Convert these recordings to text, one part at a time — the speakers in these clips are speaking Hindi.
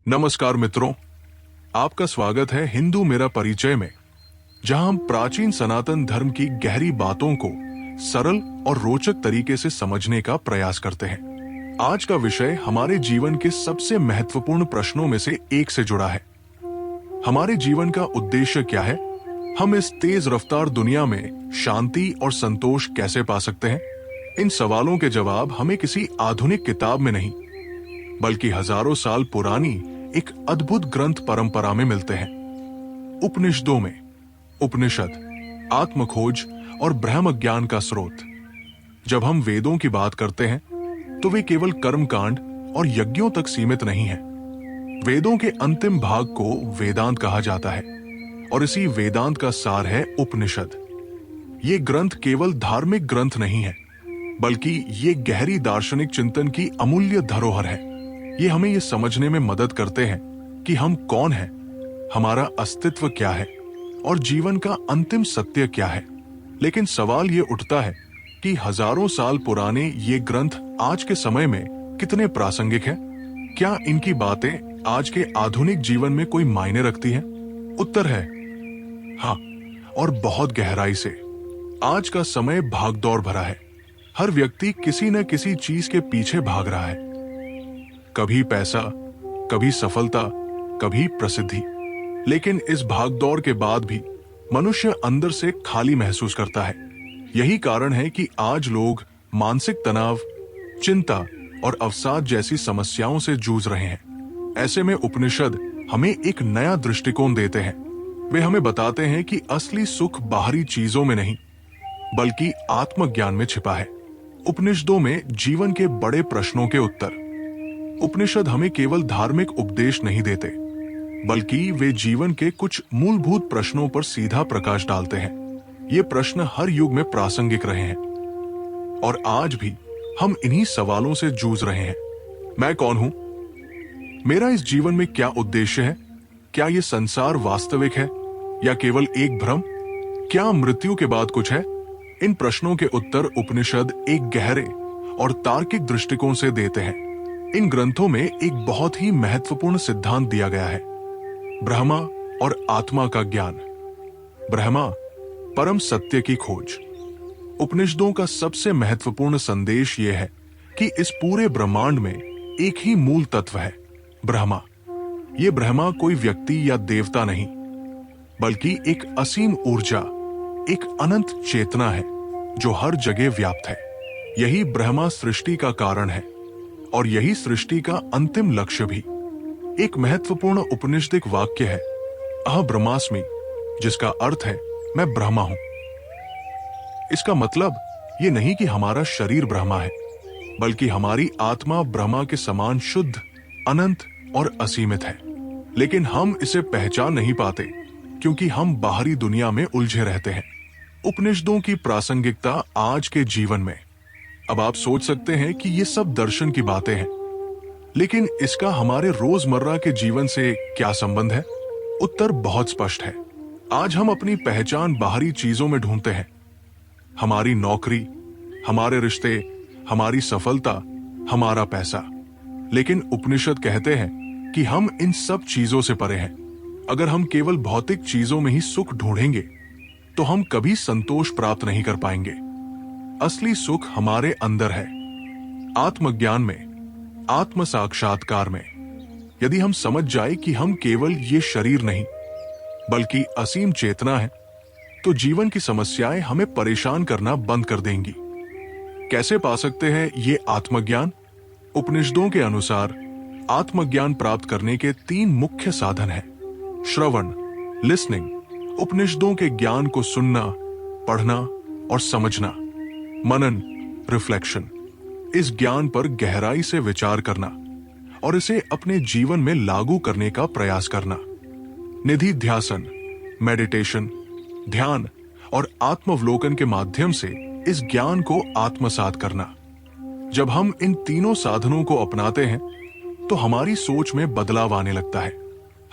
नमस्कार मित्रों, आपका स्वागत है हिंदू मेरा परिचय में, जहां हम प्राचीन सनातन धर्म की गहरी बातों को सरल और रोचक तरीके से समझने का प्रयास करते हैं। आज का विषय हमारे जीवन के सबसे महत्वपूर्ण प्रश्नों में से एक से जुड़ा है। हमारे जीवन का उद्देश्य क्या है? हम इस तेज रफ्तार दुनिया में शांति और संतोष कैसे पा सकते हैं? इन सवालों के जवाब हमें किसी आधुनिक किताब में नहीं, बल्कि हजारों साल पुरानी एक अद्भुत ग्रंथ परंपरा में मिलते हैं। उपनिषदों में। उपनिषद आत्मखोज और ब्रह्म ज्ञान का स्रोत। जब हम वेदों की बात करते हैं तो वे केवल कर्मकांड और यज्ञों तक सीमित नहीं हैं। वेदों के अंतिम भाग को वेदांत कहा जाता है और इसी वेदांत का सार है उपनिषद। ये ग्रंथ केवल धार्मिक ग्रंथ नहीं है, बल्कि ये गहरी दार्शनिक चिंतन की अमूल्य धरोहर है। ये हमें ये समझने में मदद करते हैं कि हम कौन हैं, हमारा अस्तित्व क्या है और जीवन का अंतिम सत्य क्या है। लेकिन सवाल ये उठता है कि हजारों साल पुराने ये ग्रंथ आज के समय में कितने प्रासंगिक हैं? क्या इनकी बातें आज के आधुनिक जीवन में कोई मायने रखती हैं? उत्तर है हाँ, और बहुत गहराई से। आज का समय भागदौड़ भरा है। हर व्यक्ति किसी न किसी चीज के पीछे भाग रहा है। कभी पैसा, कभी सफलता, कभी प्रसिद्धि। लेकिन इस भागदौड़ के बाद भी मनुष्य अंदर से खाली महसूस करता है। यही कारण है कि आज लोग मानसिक तनाव, चिंता और अवसाद जैसी समस्याओं से जूझ रहे हैं। ऐसे में उपनिषद हमें एक नया दृष्टिकोण देते हैं। वे हमें बताते हैं कि असली सुख बाहरी चीजों में नहीं, बल्कि आत्मज्ञान में छिपा है। उपनिषदों में जीवन के बड़े प्रश्नों के उत्तर। उपनिषद हमें केवल धार्मिक उपदेश नहीं देते, बल्कि वे जीवन के कुछ मूलभूत प्रश्नों पर सीधा प्रकाश डालते हैं। ये प्रश्न हर युग में प्रासंगिक रहे हैं और आज भी हम इन्हीं सवालों से जूझ रहे हैं। मैं कौन हूं? मेरा इस जीवन में क्या उद्देश्य है? क्या ये संसार वास्तविक है या केवल एक भ्रम? क्या मृत्यु के बाद कुछ है? इन प्रश्नों के उत्तर उपनिषद एक गहरे और तार्किक दृष्टिकोण से देते हैं। इन ग्रंथों में एक बहुत ही महत्वपूर्ण सिद्धांत दिया गया है, ब्रह्मा और आत्मा का ज्ञान। ब्रह्मा, परम सत्य की खोज। उपनिषदों का सबसे महत्वपूर्ण संदेश यह है कि इस पूरे ब्रह्मांड में एक ही मूल तत्व है, ब्रह्मा। ये ब्रह्मा कोई व्यक्ति या देवता नहीं, बल्कि एक असीम ऊर्जा, एक अनंत चेतना है जो हर जगह व्याप्त है। यही ब्रह्मा सृष्टि का कारण है और यही सृष्टि का अंतिम लक्ष्य भी। एक महत्वपूर्ण उपनिषदिक वाक्य है, अहं ब्रह्मास्मि, जिसका अर्थ है मैं ब्रह्मा हूं। इसका मतलब ये नहीं कि हमारा शरीर ब्रह्मा है, बल्कि हमारी आत्मा ब्रह्मा के समान शुद्ध, अनंत और असीमित है। लेकिन हम इसे पहचान नहीं पाते क्योंकि हम बाहरी दुनिया में उलझे रहते हैं। उपनिषदों की प्रासंगिकता आज के जीवन में। अब आप सोच सकते हैं कि ये सब दर्शन की बातें हैं, लेकिन इसका हमारे रोजमर्रा के जीवन से क्या संबंध है? उत्तर बहुत स्पष्ट है। आज हम अपनी पहचान बाहरी चीजों में ढूंढते हैं। हमारी नौकरी, हमारे रिश्ते, हमारी सफलता, हमारा पैसा। लेकिन उपनिषद कहते हैं कि हम इन सब चीजों से परे हैं। अगर हम केवल भौतिक चीजों में ही सुख ढूंढेंगे तो हम कभी संतोष प्राप्त नहीं कर पाएंगे। असली सुख हमारे अंदर है, आत्मज्ञान में, आत्म साक्षात्कार में। यदि हम समझ जाए कि हम केवल ये शरीर नहीं, बल्कि असीम चेतना है, तो जीवन की समस्याएं हमें परेशान करना बंद कर देंगी। कैसे पा सकते हैं ये आत्मज्ञान? उपनिषदों के अनुसार आत्मज्ञान प्राप्त करने के 3 मुख्य साधन हैं। श्रवण, लिसनिंग, उपनिषदों के ज्ञान को सुनना, पढ़ना और समझना। मनन, रिफ्लेक्शन, इस ज्ञान पर गहराई से विचार करना और इसे अपने जीवन में लागू करने का प्रयास करना। निधिध्यासन, मेडिटेशन, ध्यान और आत्मावलोकन के माध्यम से इस ज्ञान को आत्मसात करना। जब हम इन तीनों साधनों को अपनाते हैं तो हमारी सोच में बदलाव आने लगता है।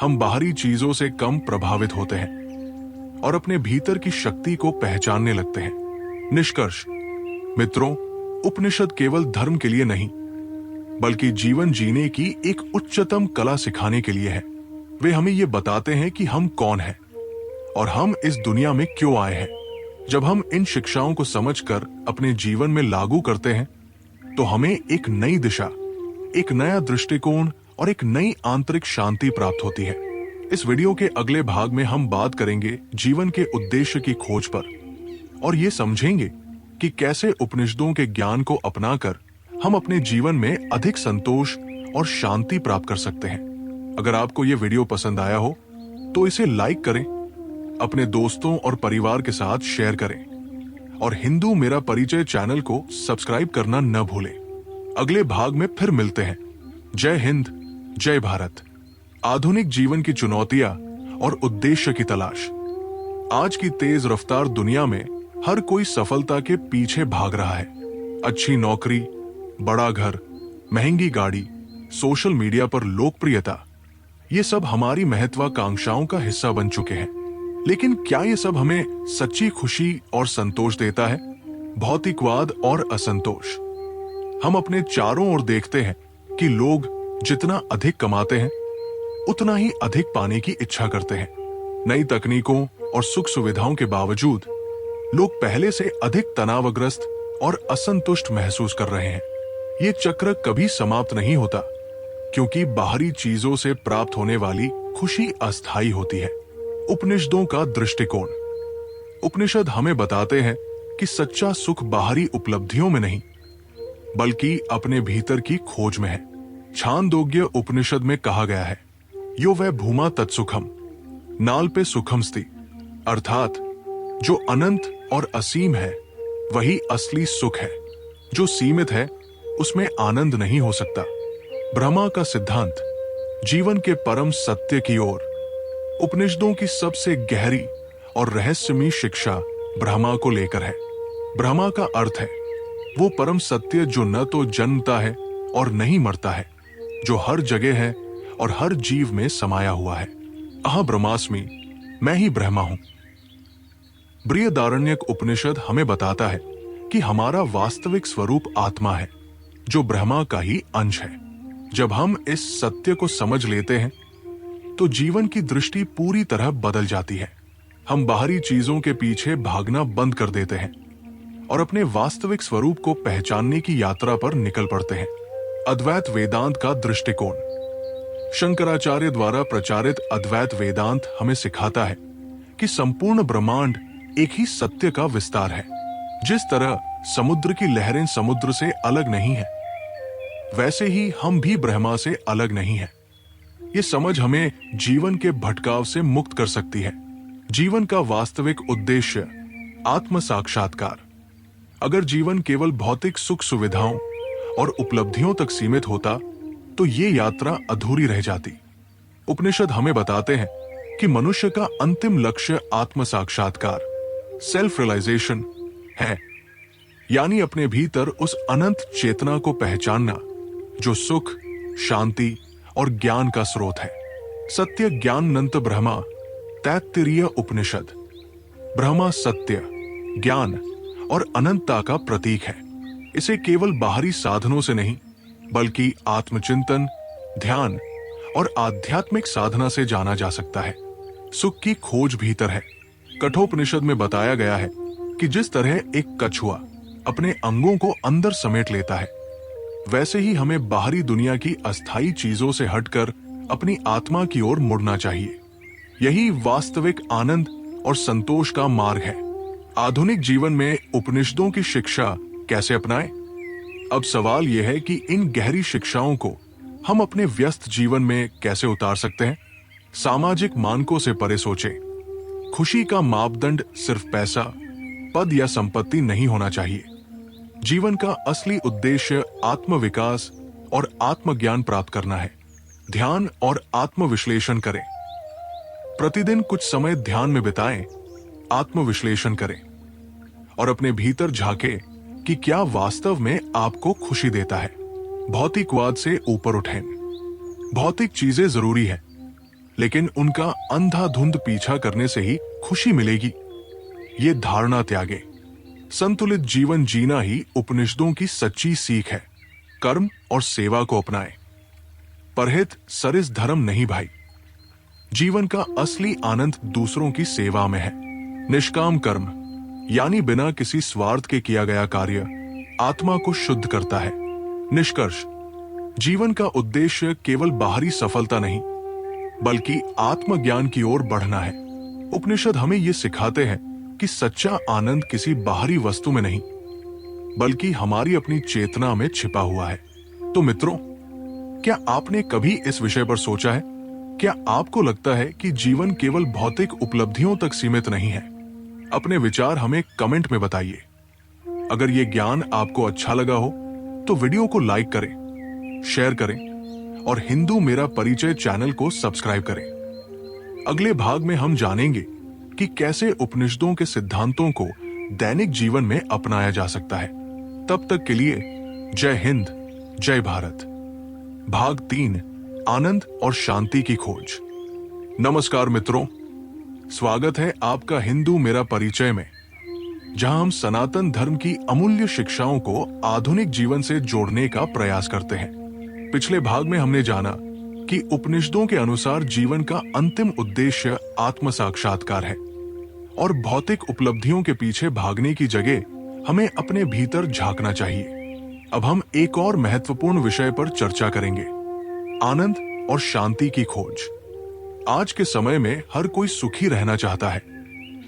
हम बाहरी चीजों से कम प्रभावित होते हैं और अपने भीतर की शक्ति को पहचानने लगते हैं। निष्कर्ष मित्रों, उपनिषद केवल धर्म के लिए नहीं, बल्कि जीवन जीने की एक उच्चतम कला सिखाने के लिए है। वे हमें ये बताते हैं कि हम कौन हैं और हम इस दुनिया में क्यों आए हैं। जब हम इन शिक्षाओं को समझकर अपने जीवन में लागू करते हैं तो हमें एक नई दिशा, एक नया दृष्टिकोण और एक नई आंतरिक शांति प्राप्त होती है। इस वीडियो के अगले भाग में हम बात करेंगे जीवन के उद्देश्य की खोज पर और ये समझेंगे कि कैसे उपनिषदों के ज्ञान को अपनाकर हम अपने जीवन में अधिक संतोष और शांति प्राप्त कर सकते हैं। अगर आपको ये वीडियो पसंद आया हो तो इसे लाइक करें, अपने दोस्तों और परिवार के साथ शेयर करें और हिंदू मेरा परिचय चैनल को सब्सक्राइब करना न भूलें। अगले भाग में फिर मिलते हैं। जय हिंद, जय भारत। आधुनिक जीवन की चुनौतियां और उद्देश्य की तलाश। आज की तेज रफ्तार दुनिया में हर कोई सफलता के पीछे भाग रहा है। अच्छी नौकरी, बड़ा घर, महंगी गाड़ी, सोशल मीडिया पर लोकप्रियता, ये सब हमारी महत्वाकांक्षाओं का हिस्सा बन चुके हैं। लेकिन क्या ये सब हमें सच्ची खुशी और संतोष देता है? भौतिकवाद और असंतोष। हम अपने चारों ओर देखते हैं कि लोग जितना अधिक कमाते हैं उतना ही अधिक पाने की इच्छा करते हैं। नई तकनीकों और सुख सुविधाओं के बावजूद लोग पहले से अधिक तनावग्रस्त और असंतुष्ट महसूस कर रहे हैं। ये चक्र कभी समाप्त नहीं होता क्योंकि बाहरी चीजों से प्राप्त होने वाली खुशी अस्थायी होती है। उपनिषदों का दृष्टिकोण। उपनिषद हमें बताते हैं कि सच्चा सुख बाहरी उपलब्धियों में नहीं बल्कि अपने भीतर की खोज में है। छांदोग्य उपनिषद में कहा गया है, यो वै भूमा तत्सुखम नाल पे सुखम स्ति, अर्थात जो अनंत और असीम है वही असली सुख है। जो सीमित है उसमें आनंद नहीं हो सकता। ब्रह्मा का सिद्धांत जीवन के परम सत्य की ओर। उपनिषदों की सबसे गहरी और रहस्यमयी शिक्षा ब्रह्मा को लेकर है। ब्रह्मा का अर्थ है वो परम सत्य जो न तो जन्मता है और नहीं मरता है, जो हर जगह है और हर जीव में समाया हुआ है। अहं ब्रह्मास्मि, मैं ही ब्रह्मा हूं। बृहदारण्यक उपनिषद हमें बताता है कि हमारा वास्तविक स्वरूप आत्मा है जो ब्रह्मा का ही अंश है। जब हम इस सत्य को समझ लेते हैं तो जीवन की दृष्टि पूरी तरह बदल जाती है। हम बाहरी चीजों के पीछे भागना बंद कर देते हैं और अपने वास्तविक स्वरूप को पहचानने की यात्रा पर निकल पड़ते हैं। अद्वैत वेदांत का दृष्टिकोण। शंकराचार्य द्वारा प्रचारित अद्वैत वेदांत हमें सिखाता है कि संपूर्ण ब्रह्मांड एक ही सत्य का विस्तार है। जिस तरह समुद्र की लहरें समुद्र से अलग नहीं है, वैसे ही हम भी ब्रह्मा से अलग नहीं हैं। ये समझ हमें जीवन के भटकाव से मुक्त कर सकती है। जीवन का वास्तविक उद्देश्य आत्म साक्षात्कार। अगर जीवन केवल भौतिक सुख सुविधाओं और उपलब्धियों तक सीमित होता तो ये यात्रा अधूरी रह जाती। उपनिषद हमें बताते हैं कि मनुष्य का अंतिम लक्ष्य आत्म साक्षात्कार, सेल्फ रियलाइजेशन है, यानी अपने भीतर उस अनंत चेतना को पहचानना जो सुख, शांति और ज्ञान का स्रोत है। सत्य ज्ञाननंत ब्रह्मा तैत्तिरीय उपनिषद। ब्रह्मा सत्य, ज्ञान और अनंतता का प्रतीक है। इसे केवल बाहरी साधनों से नहीं बल्कि आत्मचिंतन, ध्यान और आध्यात्मिक साधना से जाना जा सकता है। सुख की खोज भीतर है। कठोपनिषद में बताया गया है कि जिस तरह एक कछुआ अपने अंगों को अंदर समेट लेता है, वैसे ही हमें बाहरी दुनिया की अस्थायी चीजों से हटकर अपनी आत्मा की ओर मुड़ना चाहिए। यही वास्तविक आनंद और संतोष का मार्ग है। आधुनिक जीवन में उपनिषदों की शिक्षा कैसे अपनाएं? अब सवाल यह है कि इन गहरी शिक्षाओं को हम अपने व्यस्त जीवन में कैसे उतार सकते हैं। सामाजिक मानकों से परे सोचें। खुशी का मापदंड सिर्फ पैसा, पद या संपत्ति नहीं होना चाहिए। जीवन का असली उद्देश्य आत्मविकास और आत्मज्ञान प्राप्त करना है। ध्यान और आत्मविश्लेषण करें। प्रतिदिन कुछ समय ध्यान में बिताएं, आत्मविश्लेषण करें और अपने भीतर झांकें कि क्या वास्तव में आपको खुशी देता है। भौतिकवाद से ऊपर उठें। भौतिक चीजें जरूरी है, लेकिन उनका अंधाधुंध पीछा करने से ही खुशी मिलेगी, ये धारणा त्यागे। संतुलित जीवन जीना ही उपनिषदों की सच्ची सीख है। कर्म और सेवा को अपनाएं। परहित सरिस धर्म नहीं भाई। जीवन का असली आनंद दूसरों की सेवा में है। निष्काम कर्म यानी बिना किसी स्वार्थ के किया गया कार्य आत्मा को शुद्ध करता है। निष्कर्ष, जीवन का उद्देश्य केवल बाहरी सफलता नहीं बल्कि आत्मज्ञान की ओर बढ़ना है। उपनिषद हमें ये सिखाते हैं कि सच्चा आनंद किसी बाहरी वस्तु में नहीं बल्कि हमारी अपनी चेतना में छिपा हुआ है। तो मित्रों, क्या आपने कभी इस विषय पर सोचा है? क्या आपको लगता है कि जीवन केवल भौतिक उपलब्धियों तक सीमित नहीं है? अपने विचार हमें कमेंट में बताइए। अगर ये ज्ञान आपको अच्छा लगा हो तो वीडियो को लाइक करें, शेयर करें और हिंदू मेरा परिचय चैनल को सब्सक्राइब करें। अगले भाग में हम जानेंगे कि कैसे उपनिषदों के सिद्धांतों को दैनिक जीवन में अपनाया जा सकता है। तब तक के लिए जय हिंद, जय भारत। भाग 3, आनंद और शांति की खोज। नमस्कार मित्रों, स्वागत है आपका हिंदू मेरा परिचय में, जहां हम सनातन धर्म की अमूल्य शिक्षाओं को आधुनिक जीवन से जोड़ने का प्रयास करते हैं। पिछले भाग में हमने जाना कि उपनिषदों के अनुसार जीवन का अंतिम उद्देश्य आत्म साक्षात्कार है और भौतिक उपलब्धियों के पीछे भागने की जगह हमें अपने भीतर झांकना चाहिए। अब हम एक और महत्वपूर्ण विषय पर चर्चा करेंगे, आनंद और शांति की खोज। आज के समय में हर कोई सुखी रहना चाहता है,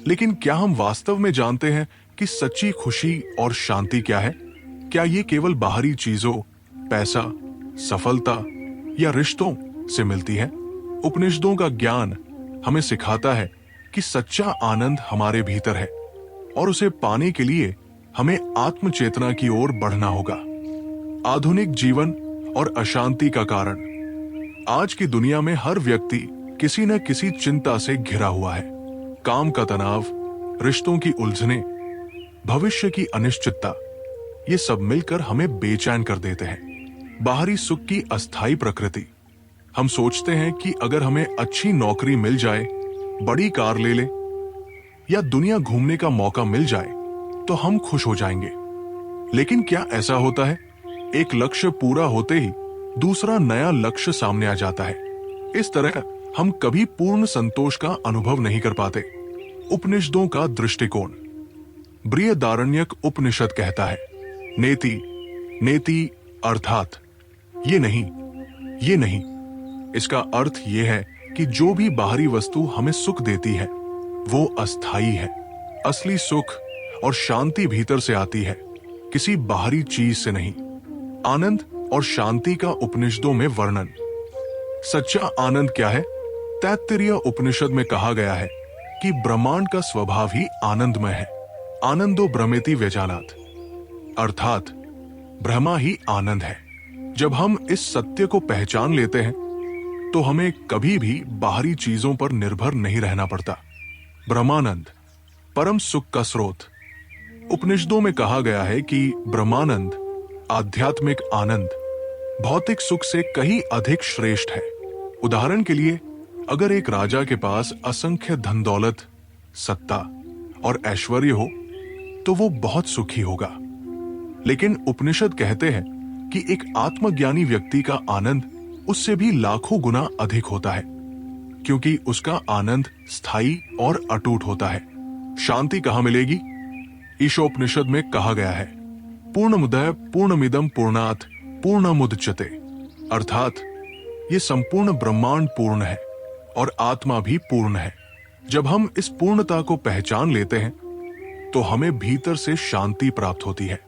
लेकिन क्या हम वास्तव में जानते हैं कि सच्ची खुशी और शांति क्या है? क्या ये केवल बाहरी चीजों, पैसा, सफलता या रिश्तों से मिलती है? उपनिषदों का ज्ञान हमें सिखाता है कि सच्चा आनंद हमारे भीतर है और उसे पाने के लिए हमें आत्म चेतना की ओर बढ़ना होगा। आधुनिक जीवन और अशांति का कारण, आज की दुनिया में हर व्यक्ति किसी न किसी चिंता से घिरा हुआ है। काम का तनाव, रिश्तों की उलझने, भविष्य की अनिश्चितता, ये सब मिलकर हमें बेचैन कर देते हैं। बाहरी सुख की अस्थायी प्रकृति, हम सोचते हैं कि अगर हमें अच्छी नौकरी मिल जाए, बड़ी कार ले ले या दुनिया घूमने का मौका मिल जाए तो हम खुश हो जाएंगे। लेकिन क्या ऐसा होता है? एक लक्ष्य पूरा होते ही दूसरा नया लक्ष्य सामने आ जाता है। इस तरह हम कभी पूर्ण संतोष का अनुभव नहीं कर पाते। उपनिषदों का दृष्टिकोण, बृहदारण्यक उपनिषद कहता है, नेति नेति अर्थात ये नहीं। इसका अर्थ ये है कि जो भी बाहरी वस्तु हमें सुख देती है वो अस्थाई है। असली सुख और शांति भीतर से आती है, किसी बाहरी चीज से नहीं। आनंद और शांति का उपनिषदों में वर्णन। सच्चा आनंद क्या है? तैत्तिरीय उपनिषद में कहा गया है कि ब्रह्मांड का स्वभाव ही आनंदमय है। आनंदो ब्रह्मेति व्यजानात्, अर्थात ब्रह्मा ही आनंद है। जब हम इस सत्य को पहचान लेते हैं तो हमें कभी भी बाहरी चीजों पर निर्भर नहीं रहना पड़ता। ब्रह्मानंद, परम सुख का स्रोत। उपनिषदों में कहा गया है कि ब्रह्मानंद, आध्यात्मिक आनंद, भौतिक सुख से कहीं अधिक श्रेष्ठ है। उदाहरण के लिए, अगर एक राजा के पास असंख्य धन दौलत, सत्ता और ऐश्वर्य हो तो वो बहुत सुखी होगा। लेकिन उपनिषद कहते हैं कि एक आत्मज्ञानी व्यक्ति का आनंद उससे भी लाखों गुना अधिक होता है, क्योंकि उसका आनंद स्थायी और अटूट होता है। शांति कहां मिलेगी? ईशोपनिषद में कहा गया है, पूर्णमुदय पूर्णमिदं पूर्णात् पूर्णमुदच्यते, अर्थात ये संपूर्ण ब्रह्मांड पूर्ण है और आत्मा भी पूर्ण है। जब हम इस पूर्णता को पहचान लेते हैं तो हमें भीतर से शांति प्राप्त होती है।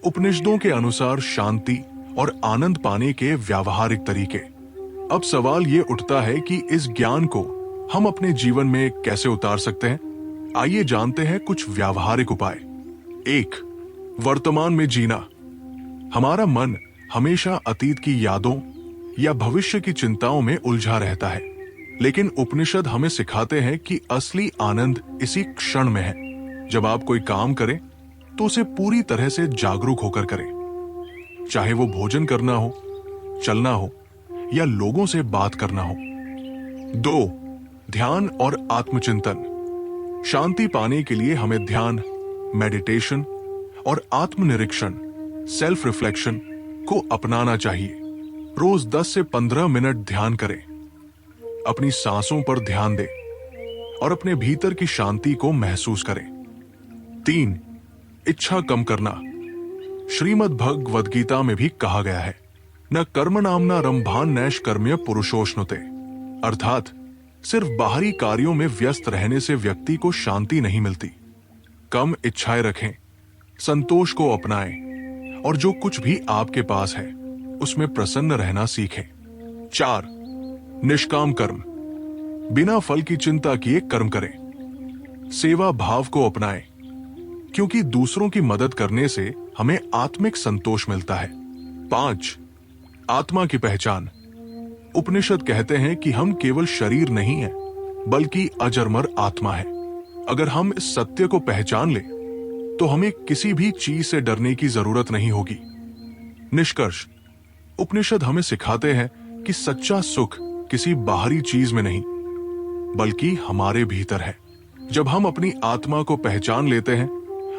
उपनिषदों के अनुसार शांति और आनंद पाने के व्यावहारिक तरीके। अब सवाल ये उठता है कि इस ज्ञान को हम अपने जीवन में कैसे उतार सकते हैं? आइए जानते हैं कुछ व्यावहारिक उपाय। 1. वर्तमान में जीना। हमारा मन हमेशा अतीत की यादों या भविष्य की चिंताओं में उलझा रहता है, लेकिन उपनिषद हमें सिखाते हैं कि असली आनंद इसी क्षण में है। जब आप कोई काम करें तो उसे पूरी तरह से जागरूक होकर करें, चाहे वो भोजन करना हो, चलना हो या लोगों से बात करना हो। 2. ध्यान और आत्मचिंतन। शांति पाने के लिए हमें ध्यान, मेडिटेशन और आत्मनिरीक्षण, सेल्फ रिफ्लेक्शन को अपनाना चाहिए। रोज 10 से 15 मिनट ध्यान करें, अपनी सांसों पर ध्यान दें और अपने भीतर की शांति को महसूस करें। 3. इच्छा कम करना। श्रीमद् भगवद गीता में भी कहा गया है, न कर्मणाम न रंभान नैष कर्म्य पुरुषोष्णुते, अर्थात सिर्फ बाहरी कार्यों में व्यस्त रहने से व्यक्ति को शांति नहीं मिलती। कम इच्छाएं रखें, संतोष को अपनाएं और जो कुछ भी आपके पास है उसमें प्रसन्न रहना सीखें। 4. निष्काम कर्म। बिना फल की चिंता किए कर्म करें। सेवा भाव को अपनाएं, क्योंकि दूसरों की मदद करने से हमें आत्मिक संतोष मिलता है। 5. आत्मा की पहचान। उपनिषद कहते हैं कि हम केवल शरीर नहीं हैं, बल्कि अजरमर आत्मा है। अगर हम इस सत्य को पहचान लें तो हमें किसी भी चीज से डरने की जरूरत नहीं होगी। निष्कर्ष, उपनिषद हमें सिखाते हैं कि सच्चा सुख किसी बाहरी चीज में नहीं, बल्कि हमारे भीतर है। जब हम अपनी आत्मा को पहचान लेते हैं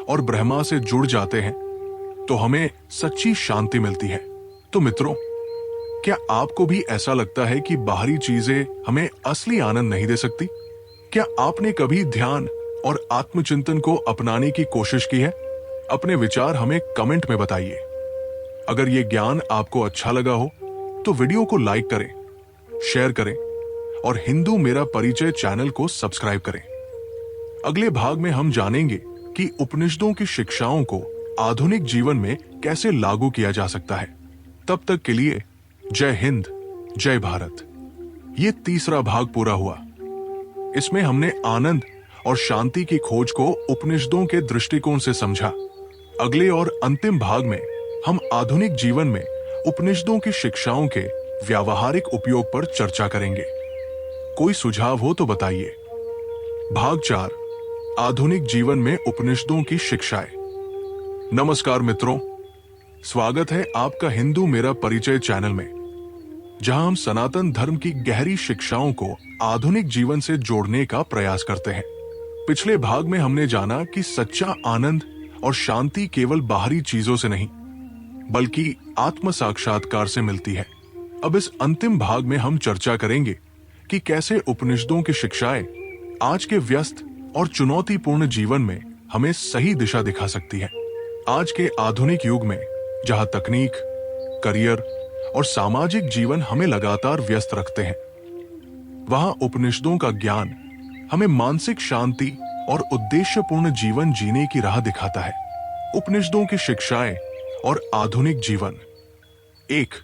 और ब्रह्मा से जुड़ जाते हैं तो हमें सच्ची शांति मिलती है। तो मित्रों, क्या आपको भी ऐसा लगता है कि बाहरी चीजें हमें असली आनंद नहीं दे सकती? क्या आपने कभी ध्यान और आत्मचिंतन को अपनाने की कोशिश की है? अपने विचार हमें कमेंट में बताइए। अगर ये ज्ञान आपको अच्छा लगा हो तो वीडियो को लाइक करें, शेयर करें और हिंदू मेरा परिचय चैनल को सब्सक्राइब करें। अगले भाग में हम जानेंगे कि उपनिषदों की शिक्षाओं को आधुनिक जीवन में कैसे लागू किया जा सकता है। तब तक के लिए जय हिंद, जय भारत। ये तीसरा भाग पूरा हुआ। इसमें हमने आनंद और शांति की खोज को उपनिषदों के दृष्टिकोण से समझा। अगले और अंतिम भाग में हम आधुनिक जीवन में उपनिषदों की शिक्षाओं के व्यावहारिक उपयोग पर चर्चा करेंगे। कोई सुझाव हो तो बताइए। भाग 4, आधुनिक जीवन में उपनिषदों की शिक्षाएं। नमस्कार मित्रों, स्वागत है आपका हिंदू मेरा परिचय चैनल में, जहां हम सनातन धर्म की गहरी शिक्षाओं को आधुनिक जीवन से जोड़ने का प्रयास करते हैं। पिछले भाग में हमने जाना कि सच्चा आनंद और शांति केवल बाहरी चीजों से नहीं, बल्कि आत्म साक्षात्कार से मिलती है। अब इस अंतिम भाग में हम चर्चा करेंगे कि कैसे उपनिषदों की शिक्षाएं आज के व्यस्त और चुनौतीपूर्ण जीवन में हमें सही दिशा दिखा सकती है। आज के आधुनिक युग में जहां तकनीक, करियर और सामाजिक जीवन हमें लगातार व्यस्त रखते हैं, वहां उपनिषदों का ज्ञान हमें मानसिक शांति और उद्देश्यपूर्ण जीवन जीने की राह दिखाता है। उपनिषदों की शिक्षाएं और आधुनिक जीवन। 1.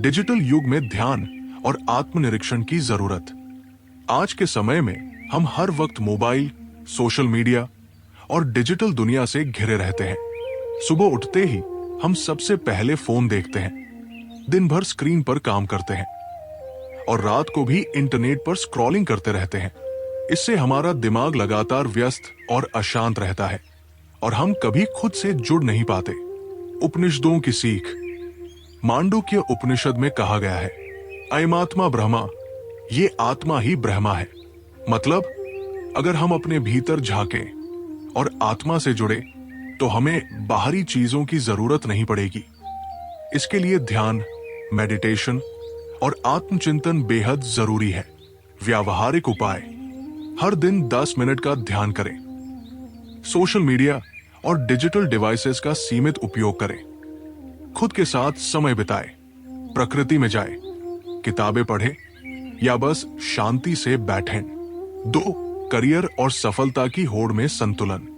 डिजिटल युग में ध्यान और आत्मनिरीक्षण की जरूरत। आज के समय में हम हर वक्त मोबाइल, सोशल मीडिया और डिजिटल दुनिया से घिरे रहते हैं। सुबह उठते ही हम सबसे पहले फोन देखते हैं, दिन भर स्क्रीन पर काम करते हैं और रात को भी इंटरनेट पर स्क्रॉलिंग करते रहते हैं। इससे हमारा दिमाग लगातार व्यस्त और अशांत रहता है और हम कभी खुद से जुड़ नहीं पाते। उपनिषदों की सीख। मांडुक्य उपनिषद में कहा गया है, अयमात्मा ब्रह्मा, ये आत्मा ही ब्रह्मा है। मतलब, अगर हम अपने भीतर झांकें और आत्मा से जुड़े तो हमें बाहरी चीजों की जरूरत नहीं पड़ेगी। इसके लिए ध्यान, मेडिटेशन और आत्मचिंतन बेहद जरूरी है। व्यावहारिक उपाय। हर दिन 10 मिनट का ध्यान करें। सोशल मीडिया और डिजिटल डिवाइसेस का सीमित उपयोग करें। खुद के साथ समय बिताएं, प्रकृति में जाएं, किताबें पढ़ें या बस शांति से बैठें। 2. करियर और सफलता की होड़ में संतुलन।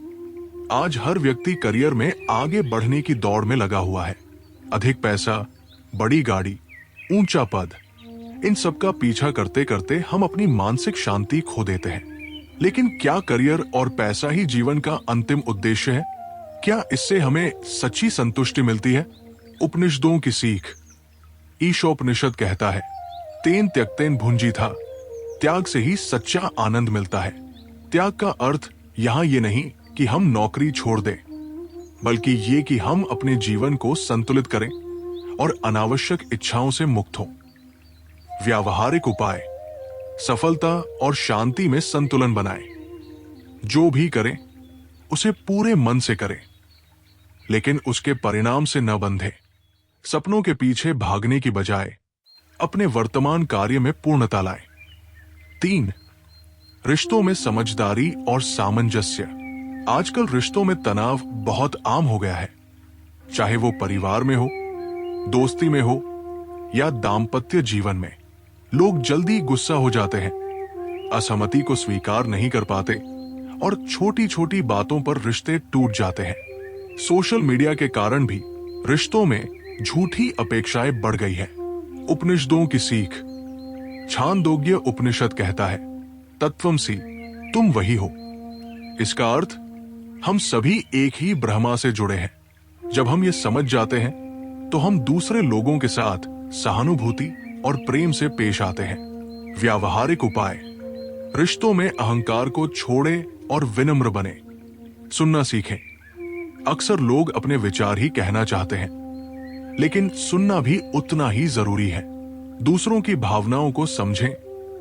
आज हर व्यक्ति करियर में आगे बढ़ने की दौड़ में लगा हुआ है। अधिक पैसा, बड़ी गाड़ी, ऊंचा पद, इन सब का पीछा करते करते हम अपनी मानसिक शांति खो देते हैं। लेकिन क्या करियर और पैसा ही जीवन का अंतिम उद्देश्य है? क्या इससे हमें सच्ची संतुष्टि मिलती है? उपनिषदों की सीख। ईशोपनिषद कहता है, तेन त्यक्तेन भुंजी था, त्याग से ही सच्चा आनंद मिलता है। त्याग का अर्थ यहां ये नहीं कि हम नौकरी छोड़ दें, बल्कि ये कि हम अपने जीवन को संतुलित करें और अनावश्यक इच्छाओं से मुक्त हों। व्यावहारिक उपाय। सफलता और शांति में संतुलन बनाएं। जो भी करें उसे पूरे मन से करें, लेकिन उसके परिणाम से न बंधें। सपनों के पीछे भागने की बजाय अपने वर्तमान कार्य में पूर्णता लाएं। 3. रिश्तों में समझदारी और सामंजस्य। आजकल रिश्तों में तनाव बहुत आम हो गया है, चाहे वो परिवार में हो, दोस्ती में हो या दाम्पत्य जीवन में। लोग जल्दी गुस्सा हो जाते हैं, असहमति को स्वीकार नहीं कर पाते और छोटी छोटी बातों पर रिश्ते टूट जाते हैं। सोशल मीडिया के कारण भी रिश्तों में झूठी अपेक्षाएं बढ़ गई है। उपनिषदों की सीख। छांदोग्य उपनिषद कहता है, तत्वमसि, तुम वही हो। इसका अर्थ हम सभी एक ही ब्रह्मा से जुड़े हैं। जब हम ये समझ जाते हैं तो हम दूसरे लोगों के साथ सहानुभूति और प्रेम से पेश आते हैं। व्यावहारिक उपाय। रिश्तों में अहंकार को छोड़े और विनम्र बने। सुनना सीखें। अक्सर लोग अपने विचार ही कहना चाहते हैं, लेकिन सुनना भी उतना ही जरूरी है। दूसरों की भावनाओं को समझें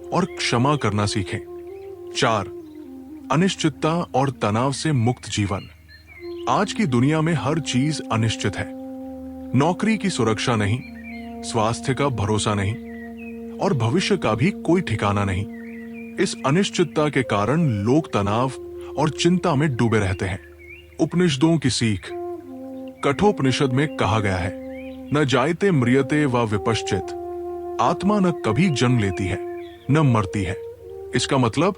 और क्षमा करना सीखें। 4. अनिश्चितता और तनाव से मुक्त जीवन। आज की दुनिया में हर चीज अनिश्चित है। नौकरी की सुरक्षा नहीं, स्वास्थ्य का भरोसा नहीं और भविष्य का भी कोई ठिकाना नहीं। इस अनिश्चितता के कारण लोग तनाव और चिंता में डूबे रहते हैं। उपनिषदों की सीख। कठोपनिषद में कहा गया है, न जायते म्रियते व विपश्चित। आत्मा न कभी जन्म लेती है न मरती है। इसका मतलब,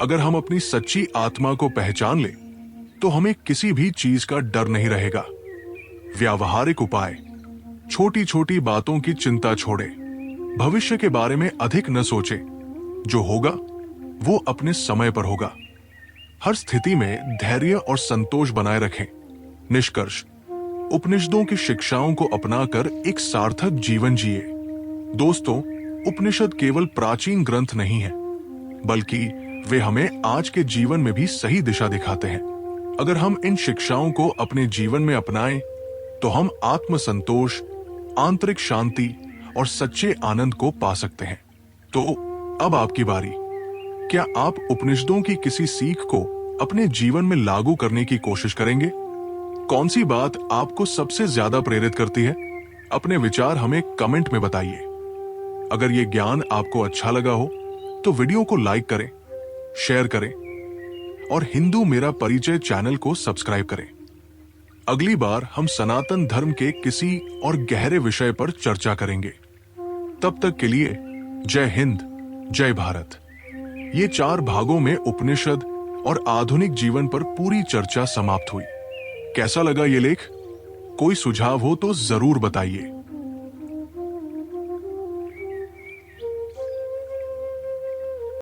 अगर हम अपनी सच्ची आत्मा को पहचान ले तो हमें किसी भी चीज का डर नहीं रहेगा। व्यावहारिक उपाय। छोटी छोटी बातों की चिंता छोड़े। भविष्य के बारे में अधिक न सोचे। जो होगा वो अपने समय पर होगा। हर स्थिति में धैर्य और संतोष बनाए रखें। निष्कर्ष। उपनिषदों की शिक्षाओं को अपनाकर एक सार्थक जीवन जिए। दोस्तों, उपनिषद केवल प्राचीन ग्रंथ नहीं है, बल्कि वे हमें आज के जीवन में भी सही दिशा दिखाते हैं। अगर हम इन शिक्षाओं को अपने जीवन में अपनाएं तो हम आत्मसंतोष, आंतरिक शांति और सच्चे आनंद को पा सकते हैं। तो अब आपकी बारी। क्या आप उपनिषदों की किसी सीख को अपने जीवन में लागू करने की कोशिश करेंगे? कौन सी बात आपको सबसे ज्यादा प्रेरित करती है? अपने विचार हमें कमेंट में बताइए। अगर ये ज्ञान आपको अच्छा लगा हो तो वीडियो को लाइक करें, शेयर करें और हिंदू मेरा परिचय चैनल को सब्सक्राइब करें। अगली बार हम सनातन धर्म के किसी और गहरे विषय पर चर्चा करेंगे। तब तक के लिए जय हिंद, जय भारत। ये 4 भागों में उपनिषद और आधुनिक जीवन पर पूरी चर्चा समाप्त हुई। कैसा लगा ये लेख? कोई सुझाव हो तो जरूर बताइए।